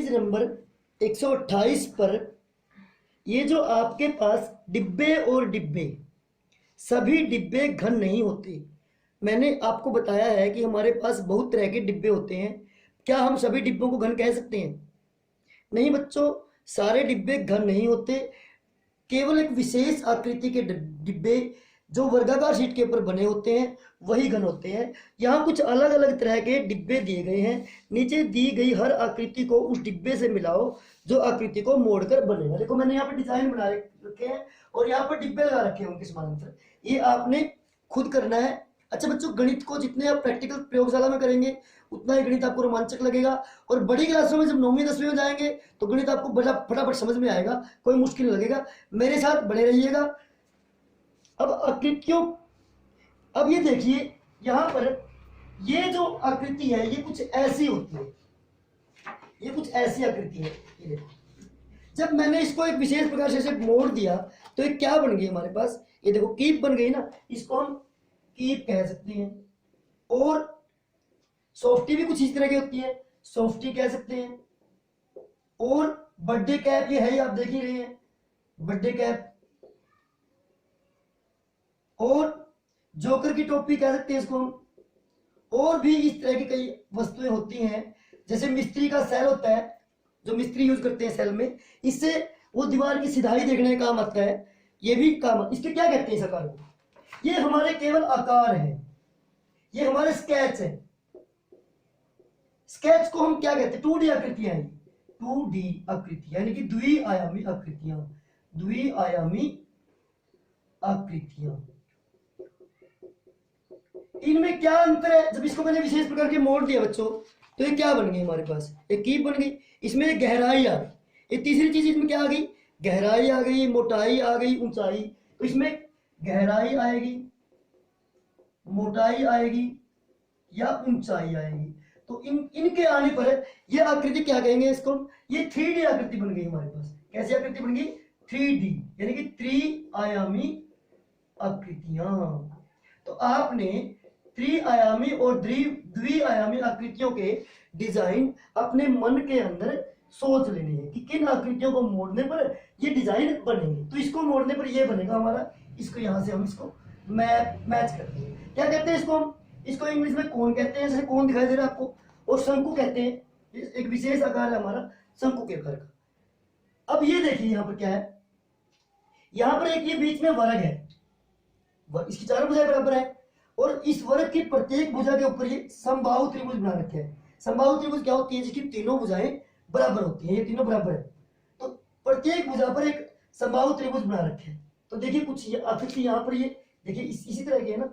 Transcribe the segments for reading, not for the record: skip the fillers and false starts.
Page number 128 पर ये जो आपके पास डिब्बे और डिब्बे, सभी डिब्बे घन नहीं होते। मैंने आपको बताया है कि हमारे पास बहुत तरह के डिब्बे होते हैं। क्या हम सभी डिब्बों को घन कह सकते हैं? नहीं बच्चों, सारे डिब्बे घन नहीं होते। केवल एक विशेष आकृति के डिब्बे जो वर्गाकार शीट के ऊपर बने होते हैं वही घन होते हैं। यहाँ कुछ अलग अलग तरह के डिब्बे दिए गए हैं। नीचे दी गई हर आकृति को उस डिब्बे से मिलाओ जो आकृति को मोड़कर बनेगा। देखो मैंने यहाँ पर डिजाइन बना रखे हैं और यहाँ पर डिब्बे लगा रखे हैं उनके समानांतर। ये आपने खुद करना है। अच्छा बच्चों, गणित को जितने आप प्रैक्टिकल प्रयोगशाला में करेंगे उतना ही गणित आपको रोमांचक लगेगा, और बड़ी क्लासों में जब 9वीं 10वीं में जाएंगे तो गणित आपको बड़ा फटाफट समझ में आएगा, कोई मुश्किल नहीं लगेगा। मेरे साथ बने रहिएगा। अब आकृतियों, अब ये देखिए यहाँ पर ये जो आकृति है ये कुछ ऐसी होती है, ये कुछ ऐसी आकृति है। ये देखो, जब मैंने इसको एक विशेष प्रकार से मोड़ दिया तो ये क्या बन गई हमारे पास? ये देखो कीप बन गई ना, इसको हम कीप कह सकते हैं। और सॉफ्टी भी कुछ इस तरह की होती है, सॉफ्टी कह सकते हैं। और बर्थडे कैप ये है ही, आप देख ही रहे हैं बर्थडे कैप। और जोकर की टोपी कह सकते हैं इसको हम। और भी इस तरह की कई वस्तुएं होती हैं, जैसे मिस्त्री का सेल होता है जो मिस्त्री यूज करते हैं सेल में, इससे वो दीवार की सिधाई देखने का काम आता है। ये भी काम, इसके क्या कहते हैं इस आकार को? ये हमारे केवल आकार है, ये हमारे स्केच है। स्केच को हम क्या कहते हैं? 2D आकृतियां हैं, 2D आकृतियां यानी कि द्विआयामी आकृतियां, द्विआयामी आकृतियां। इनमें क्या अंतर है? जब इसको मैंने विशेष प्रकार के मोड़ दिया बच्चों तो ये क्या बन गई हमारे पास? एक कीप बन गई, इसमें गहराई आ गई। ये तीसरी चीज इसमें क्या आ गई? गहराई आ गई, मोटाई आ गई, ऊंचाई। तो इसमें गहराई आएगी, मोटाई आएगी या ऊंचाई आएगी। तो इनके आने पर ये आकृति क्या कहेंगे इसको? ये 3D आकृति बन गई हमारे पास। कैसी आकृति बन गई? 3D यानी कि त्रिआयामी आकृतियां। तो आपने त्रिआयामी और द्विआयामी आकृतियों के डिजाइन अपने मन के अंदर सोच लेने हैं कि किन आकृतियों को मोड़ने पर ये डिजाइन बनेंगे। तो इसको मोड़ने पर ये बनेगा हमारा, इसको यहां से हम इसको मैच करते हैं। क्या कहते हैं इसको? हम इसको इंग्लिश में कोन कहते हैं, जैसे कोन दिखाई दे रहा है आपको, और शंकु कहते हैं। एक विशेष आकार है हमारा शंकु के आकार का। अब ये देखिए यहाँ पर क्या है, यहाँ पर एक ये बीच में वर्ग है, इसकी चारों भुजाएं बराबर है, और इस वर्ग की प्रत्येक भुजा के ऊपर ये समबाहु त्रिभुज बना रखे हैं। समबाहु त्रिभुज क्या होती है? जिसकी तीनों भुजाएं बराबर होती है, ये तीनों बराबर है। तो प्रत्येक भुजा पर एक समबाहु त्रिभुज बना रखे हैं। तो देखिए कुछ आकृति यहाँ पर ये देखिए इसी तरह की है ना।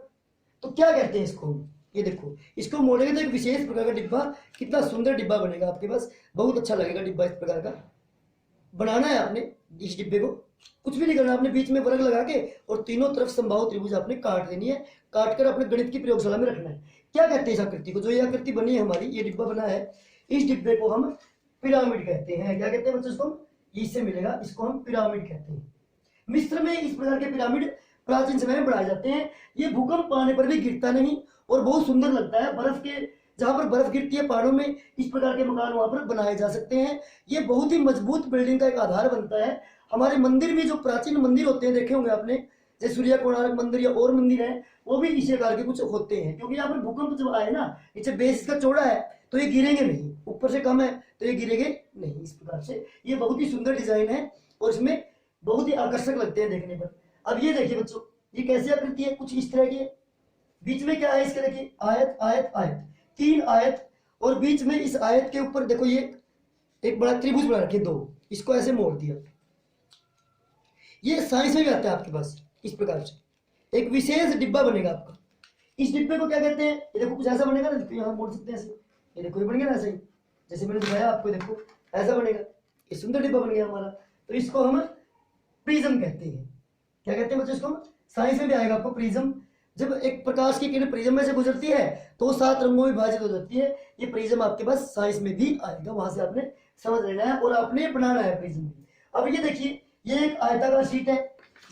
तो क्या कहते हैं इसको? ये देखो, इसको मोड़ेंगे तो एक विशेष प्रकार का डिब्बा, कितना सुंदर डिब्बा बनेगा आपके पास, बहुत अच्छा लगेगा डिब्बा। इस प्रकार का बनाना है आपने इस डिब्बे को, कुछ भी नहीं करना आपने, बीच में वर्ग लगा के और तीनों तरफ समबाहु त्रिभुज आपने काट देनी है, काट कर अपने गणित की प्रयोगशाला में रखना है। क्या कहते हैं इस आकृति को? जो ये आकृति बनी है हमारी, ये डिब्बा बना है, इस डिब्बे को हम पिरामिड कहते हैं। क्या कहते हैं बच्चों इसको? इससे मिलेगा, इसको हम पिरामिड कहते हैं। मिस्र में इस प्रकार के पिरामिड प्राचीन समय में बनाए जाते हैं। ये भूकंप आने पर भी गिरता नहीं और बहुत सुंदर लगता है। बर्फ के, जहां पर बर्फ गिरती है पहाड़ों में, इस प्रकार के मकान वहां पर बनाए जा सकते हैं। ये बहुत ही मजबूत बिल्डिंग का एक आधार बनता है। हमारे मंदिर भी, जो प्राचीन मंदिर होते हैं देखे होंगे आपने, जैसे सूर्य कोणार्क मंदिर या और मंदिर है, वो भी इसी आकार के कुछ होते हैं। क्योंकि यहाँ पर भूकंप जब आए ना, नीचे बेस इसका चौड़ा है तो ये गिरेंगे नहीं, ऊपर से कम है तो ये गिरेंगे नहीं। इस प्रकार से ये बहुत ही सुंदर डिजाइन है और इसमें बहुत ही आकर्षक लगते हैं देखने पर। अब ये देखिए बच्चों, ये कैसी आकृति है? कुछ इस तरह की है। बीच में क्या है इसके? देखिए आयत, आयत, आयत, 3 आयत, और बीच में इस आयत के ऊपर देखो ये एक बड़ा त्रिभुज बना रखे 2, इसको ऐसे मोड़ दिया। ये साइंस में भी आता है आपके पास। इस प्रकार से एक विशेष डिब्बा बनेगा आपका। इस डिब्बे को क्या कहते हैं? ये देखो कुछ ऐसा बनेगा ना, यहाँ मोड़ सकते हैं ऐसे। ये देखो ये बन गया ना ऐसे ही, जैसे मैंने दिखाया आपको, देखो ऐसा बनेगा। ये सुंदर डिब्बा बन गया हमारा। तो इसको हम प्रिज्म कहते हैं। क्या कहते हैं बच्चों इसको? साइंस में भी आएगा आपको प्रिज्म। जब एक प्रकाश की किरण प्रिज्म में से गुजरती है तो 7 रंगों में विभाजित हो जाती है। ये प्रिज्म आपके पास साइंस में भी आएगा, वहां से आपने समझ लेना है और आपने बनाना है प्रिज्म। अब ये देखिए, ये एक आयताकार शीट है,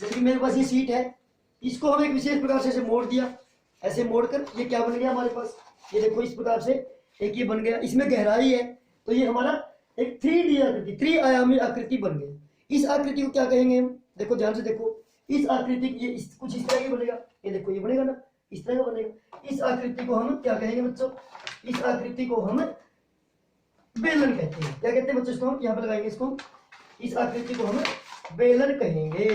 जैसे कि मेरे पास ये शीट है, इसको हम एक विशेष प्रकार से ऐसे मोड़ दिया। ऐसे मोड़कर ये क्या बन गया हमारे पास? ये देखो इस प्रकार से एक ये बन गया। इसमें गहराई है तो ये हमारा एक 3D आकृति, 3 आयामी आकृति बन गई। इस आकृति को क्या कहेंगे हम? देखो ध्यान से देखो, इस आकृति ये कुछ इस तरह की बनेगा, ये देखो ये बनेगा ना, इस तरह का बनेगा। इस आकृति को हम क्या कहेंगे बच्चों? इस आकृति को हम बेलन कहते हैं। क्या कहते हैं बच्चों इसको? हम यहाँ पर लगाएंगे इसको, इस आकृति को हम बेलन कहेंगे।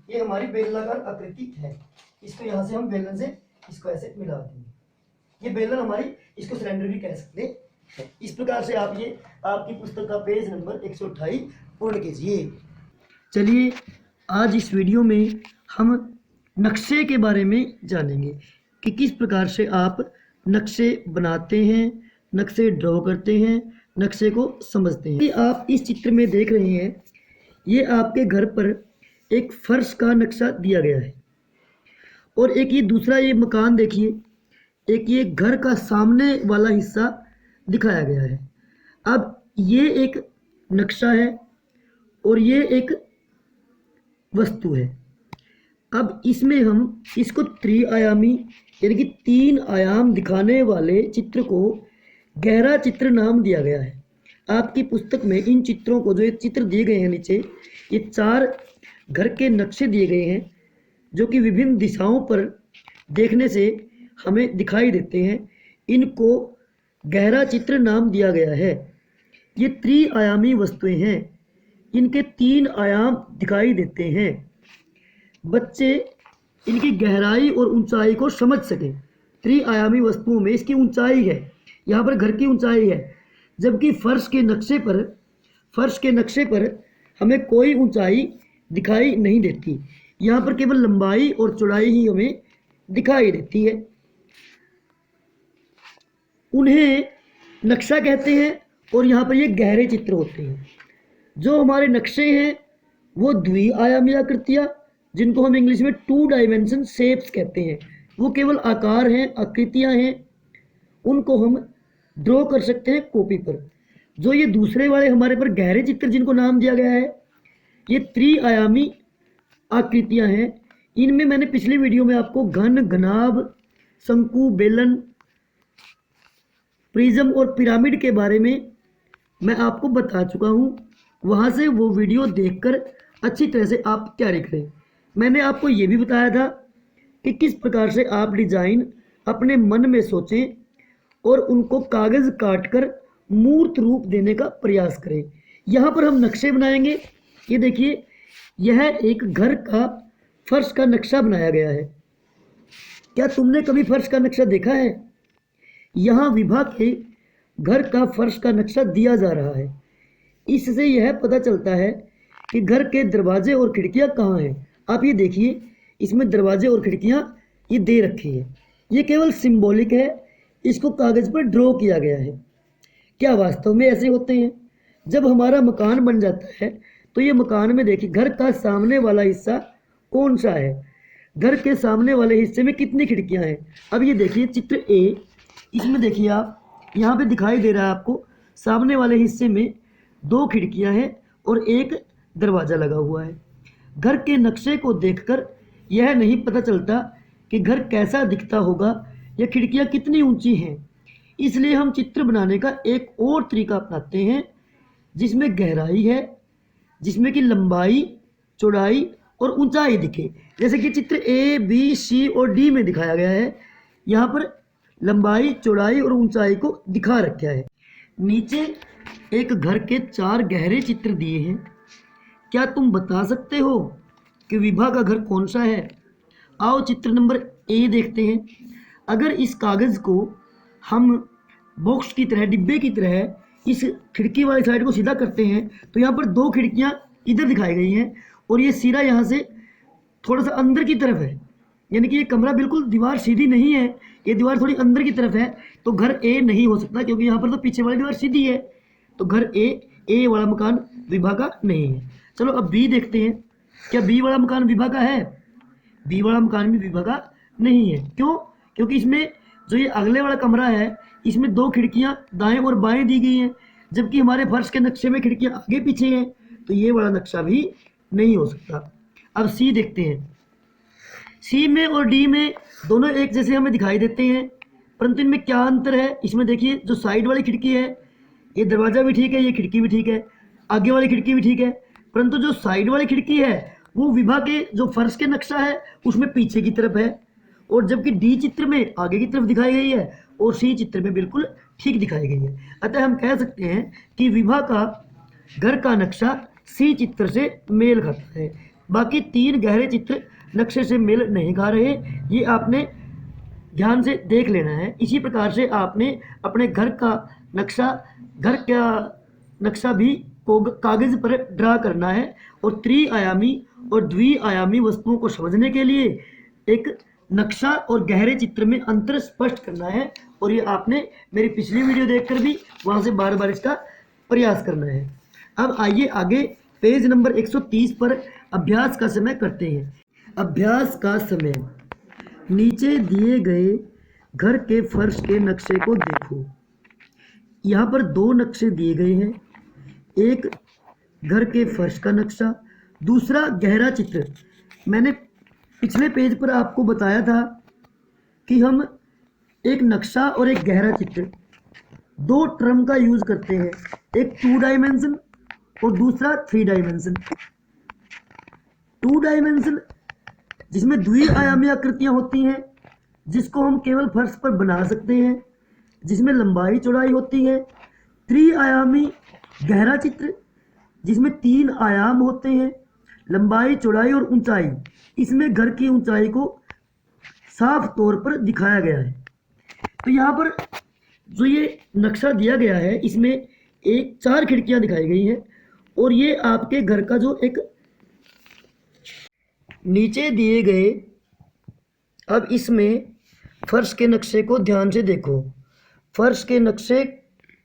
ये हमारी बेलनाकार आकृति है। इसको यहाँ से हम बेलन से इसको ऐसे मिला देंगे, ये बेलन हमारी, इसको सिलेंडर भी कह सकते हैं। इस प्रकार से आप ये आपकी पुस्तक का पेज नंबर 128 पूर्ण कीजिए। चलिए आज इस वीडियो में हम नक्शे के बारे में जानेंगे कि किस प्रकार से आप नक्शे बनाते हैं, नक्शे ड्रॉ करते हैं, नक्शे को समझते हैं। आप इस चित्र में देख रहे हैं, ये आपके घर पर एक फर्श का नक्शा दिया गया है और एक ये दूसरा ये मकान देखिए, एक ये घर का सामने वाला हिस्सा दिखाया गया है। अब ये एक नक्शा है और ये एक वस्तु है। अब इसमें हम इसको त्रि-आयामी यानी कि 3 आयाम दिखाने वाले चित्र को गहरा चित्र नाम दिया गया है। आपकी पुस्तक में इन चित्रों को, जो ये चित्र दिए गए हैं नीचे, ये 4 घर के नक्शे दिए गए हैं जो कि विभिन्न दिशाओं पर देखने से हमें दिखाई देते हैं। इनको गहरा चित्र नाम दिया गया है। ये त्रि-आयामी वस्तुएं हैं, इनके 3 आयाम दिखाई देते हैं। बच्चे इनकी गहराई और ऊंचाई को समझ सकें। त्रि-आयामी वस्तुओं में इसकी ऊंचाई है, यहाँ पर घर की ऊंचाई है, जबकि फर्श के नक्शे पर हमें कोई ऊंचाई दिखाई नहीं देती। यहाँ पर केवल लंबाई और चौड़ाई ही हमें दिखाई देती है। उन्हें नक्शा कहते हैं और यहाँ पर ये गहरे चित्र होते हैं। जो हमारे नक्शे हैं वो द्वि-आयामी आकृतियाँ, जिनको हम इंग्लिश में 2 डायमेंशन शेप्स कहते हैं, वो केवल आकार हैं, आकृतियाँ हैं, उनको हम ड्रॉ कर सकते हैं कॉपी पर। जो ये दूसरे वाले हमारे पर गहरे चित्र जिनको नाम दिया गया है, ये त्रि-आयामी आकृतियाँ हैं। इनमें मैंने पिछली वीडियो में आपको घन, घनाभ, शंकु, बेलन, प्रिज्म और पिरामिड के बारे में मैं आपको बता चुका हूँ। वहाँ से वो वीडियो देखकर अच्छी तरह से आप तैयारी करें। मैंने आपको ये भी बताया था कि किस प्रकार से आप डिज़ाइन अपने मन में सोचें और उनको कागज़ काटकर मूर्त रूप देने का प्रयास करें। यहाँ पर हम नक्शे बनाएंगे। ये देखिए, यह एक घर का फर्श का नक्शा बनाया गया है। क्या तुमने कभी फर्श का नक्शा देखा है? यहाँ विभा के घर का फर्श का नक्शा दिया जा रहा है। इससे यह पता चलता है कि घर के दरवाजे और खिड़कियाँ कहाँ हैं। आप ये देखिए, इसमें दरवाजे और खिड़कियाँ ये दे रखी है। ये केवल सिंबॉलिक है, इसको कागज़ पर ड्रॉ किया गया है। क्या वास्तव में ऐसे होते हैं? जब हमारा मकान बन जाता है तो ये मकान में देखिए, घर का सामने वाला हिस्सा कौन सा है, घर के सामने वाले हिस्से में कितनी खिड़कियां हैं। अब ये देखिए चित्र ए, इसमें देखिए आप, यहाँ पे दिखाई दे रहा है आपको, सामने वाले हिस्से में 2 खिड़कियां हैं और एक दरवाज़ा लगा हुआ है। घर के नक्शे को देखकर यह नहीं पता चलता कि घर कैसा दिखता होगा या खिड़कियां कितनी ऊंची हैं। इसलिए हम चित्र बनाने का एक और तरीका अपनाते हैं जिसमें गहराई है, जिसमें कि लंबाई, चौड़ाई और ऊंचाई दिखे। जैसे कि चित्र ए, बी, सी और डी में दिखाया गया है। यहाँ पर लंबाई, चौड़ाई और ऊंचाई को दिखा रखा है। नीचे एक घर के 4 गहरे चित्र दिए हैं। क्या तुम बता सकते हो कि विभा का घर कौन सा है? आओ चित्र नंबर ए देखते हैं। अगर इस कागज़ को हम बॉक्स की तरह, डिब्बे की तरह इस खिड़की वाली साइड को सीधा करते हैं तो यहाँ पर 2 खिड़कियाँ इधर दिखाई गई हैं और ये सिरा यहाँ से थोड़ा सा अंदर की तरफ है, यानी कि ये कमरा बिल्कुल दीवार सीधी नहीं है, ये दीवार थोड़ी अंदर की तरफ है। तो घर ए नहीं हो सकता, क्योंकि यहाँ पर तो पीछे वाली दीवार सीधी है। तो घर ए वाला मकान विभा का नहीं है। चलो अब बी देखते हैं। क्या बी वाला मकान विभा का है? बी वाला मकान भी विभा का नहीं है। क्यों? क्योंकि इसमें जो ये अगले वाला कमरा है, इसमें 2 खिड़कियां दाएं और बाएं दी गई हैं, जबकि हमारे फर्श के नक्शे में खिड़कियां आगे पीछे हैं। तो ये वाला नक्शा भी नहीं हो सकता। अब सी देखते हैं। सी में और डी में दोनों एक जैसे हमें दिखाई देते हैं, परंतु इनमें क्या अंतर है? इसमें देखिए, जो साइड वाली खिड़की है ये दरवाज़ा भी ठीक है, ये खिड़की भी ठीक है, आगे वाली खिड़की भी ठीक है, परंतु जो साइड वाली खिड़की है वो विभा के जो फर्श के नक्शा है उसमें पीछे की तरफ है, और जबकि डी चित्र में आगे की तरफ दिखाई गई है और सी चित्र में बिल्कुल ठीक दिखाई गई है। अतः हम कह सकते हैं कि विभा का घर का नक्शा सी चित्र से मेल खाता है। बाकी 3 गहरे चित्र नक्शे से मेल नहीं खा रहे, ये आपने ध्यान से देख लेना है। इसी प्रकार से आपने अपने घर का नक्शा भी कागज पर ड्रा करना है, और त्रिआयामी और द्विआयामी वस्तुओं को समझने के लिए एक नक्शा और गहरे चित्र में अंतर स्पष्ट करना है। और ये आपने मेरी पिछली वीडियो देखकर भी वहाँ से बार बार इसका प्रयास करना है। अब आइए आगे पेज नंबर 130 पर अभ्यास का समय करते हैं। अभ्यास का समय, नीचे दिए गए घर के फर्श के नक्शे को देखो। यहाँ पर 2 नक्शे दिए गए हैं, एक घर के फर्श का नक्शा, दूसरा गहरा चित्र। मैंने पिछले पेज पर आपको बताया था कि हम एक नक्शा और एक गहरा चित्र 2 टर्म का यूज करते हैं, एक 2 डायमेंशन और दूसरा 3 डायमेंशन। 2 डायमेंशन जिसमें द्विआयामी आकृतियां होती हैं, जिसको हम केवल फर्श पर बना सकते हैं, जिसमें लंबाई चौड़ाई होती है। त्रिआयामी गहरा चित्र जिसमें 3 आयाम होते हैं, लंबाई चौड़ाई और ऊंचाई। इसमें घर की ऊंचाई को साफ तौर पर दिखाया गया है। तो यहाँ पर जो ये नक्शा दिया गया है इसमें 4 खिड़कियां दिखाई गई हैं, और ये आपके घर का जो एक नीचे दिए गए, अब इसमें फर्श के नक्शे को ध्यान से देखो। फर्श के नक्शे,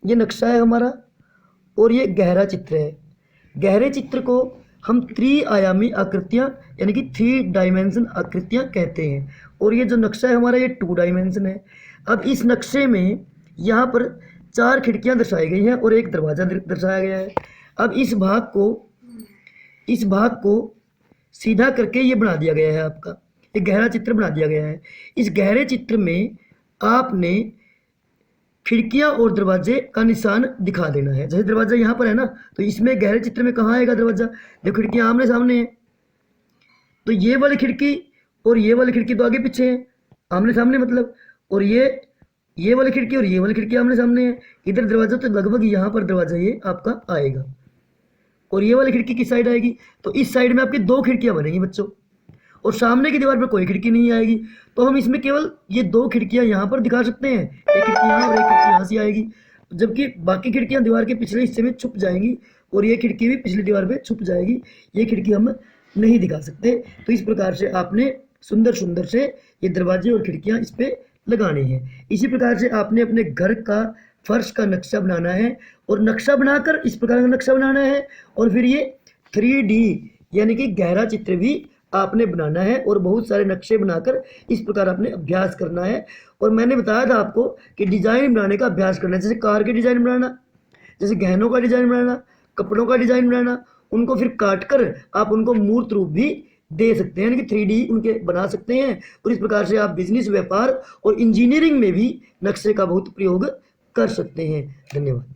ये नक्शा है हमारा और ये गहरा चित्र है। गहरे चित्र को हम त्रिआयामी आकृतियाँ यानी कि 3 डायमेंशन आकृतियाँ कहते हैं, और ये जो नक्शा है हमारा ये 2 डायमेंशन है। अब इस नक्शे में यहाँ पर 4 खिड़कियाँ दर्शाई गई हैं और एक दरवाज़ा दर्शाया गया है। अब इस भाग को सीधा करके ये बना दिया गया है, आपका एक गहरा चित्र बना दिया गया है। इस गहरे चित्र में आपने खिड़कियां और दरवाजे का निशान दिखा देना है। जैसे दरवाजा यहाँ पर है ना, तो इसमें गहरे चित्र में कहाँ आएगा दरवाजा? देखो खिड़कियां आमने सामने हैं, तो ये वाली खिड़की और ये वाली खिड़की तो आगे पीछे है, आमने सामने मतलब, और ये वाली खिड़की और ये वाली खिड़की आमने सामने है। इधर दरवाजा तो लगभग यहाँ पर दरवाजा ये आपका आएगा, और ये वाली खिड़की किस साइड आएगी? तो इस साइड में आपकी 2 खिड़कियां बनेंगी बच्चों, और सामने की दीवार पर कोई खिड़की नहीं आएगी। तो हम इसमें केवल ये 2 खिड़कियां यहाँ पर दिखा सकते हैं, एक खिड़की यहाँ और एक खिड़की यहाँ से आएगी, जबकि बाकी खिड़कियां दीवार के पिछले हिस्से में छुप जाएंगी, और ये खिड़की भी पिछली दीवार पे छुप जाएगी। ये खिड़की हम नहीं दिखा सकते। तो इस प्रकार से आपने सुंदर से ये दरवाजे और खिड़कियाँ इस पर लगाने हैं। इसी प्रकार से आपने अपने घर का फर्श का नक्शा बनाना है, और नक्शा बनाकर इस प्रकार का नक्शा बनाना है, और फिर ये 3D यानी कि गहरा चित्र भी आपने बनाना है, और बहुत सारे नक्शे बनाकर इस प्रकार आपने अभ्यास करना है। और मैंने बताया था आपको कि डिजाइन बनाने का अभ्यास करना है, जैसे कार के डिजाइन बनाना, जैसे गहनों का डिजाइन बनाना, कपड़ों का डिजाइन बनाना, उनको फिर काट कर आप उनको मूर्त रूप भी दे सकते हैं, यानी कि 3D उनके बना सकते हैं। और इस प्रकार से आप बिजनेस, व्यापार और इंजीनियरिंग में भी नक्शे का बहुत प्रयोग कर सकते हैं। धन्यवाद।